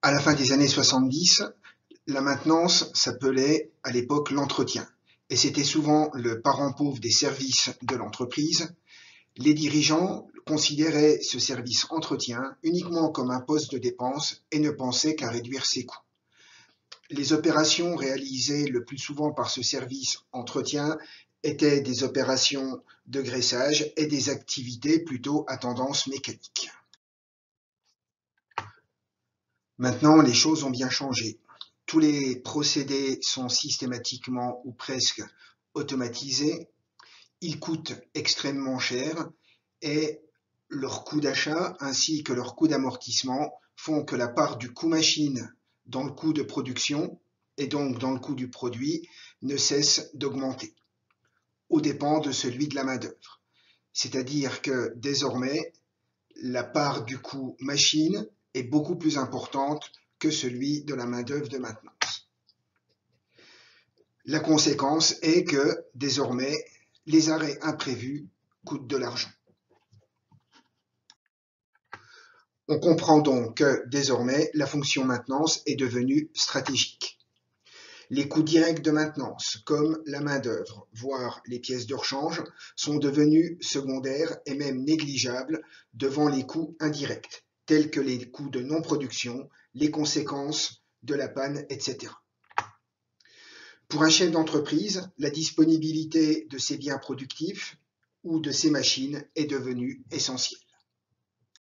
À la fin des années 70, la maintenance s'appelait à l'époque l'entretien, et c'était souvent le parent pauvre des services de l'entreprise. Les dirigeants considéraient ce service entretien uniquement comme un poste de dépense et ne pensaient qu'à réduire ses coûts. Les opérations réalisées le plus souvent par ce service entretien étaient des opérations de graissage et des activités plutôt à tendance mécanique. Maintenant, les choses ont bien changé. Tous les procédés sont systématiquement ou presque automatisés. Ils coûtent extrêmement cher et leur coût d'achat ainsi que leur coût d'amortissement font que la part du coût machine dans le coût de production et donc dans le coût du produit ne cesse d'augmenter aux dépens de celui de la main-d'œuvre. C'est-à-dire que désormais, la part du coût machine est beaucoup plus importante que celui de la main-d'œuvre de maintenance. La conséquence est que désormais, les arrêts imprévus coûtent de l'argent. On comprend donc que désormais, la fonction maintenance est devenue stratégique. Les coûts directs de maintenance, comme la main-d'œuvre, voire les pièces de rechange, sont devenus secondaires et même négligeables devant les coûts indirects, tels que les coûts de non-production, les conséquences de la panne, etc. Pour un chef d'entreprise, la disponibilité de ses biens productifs ou de ses machines est devenue essentielle.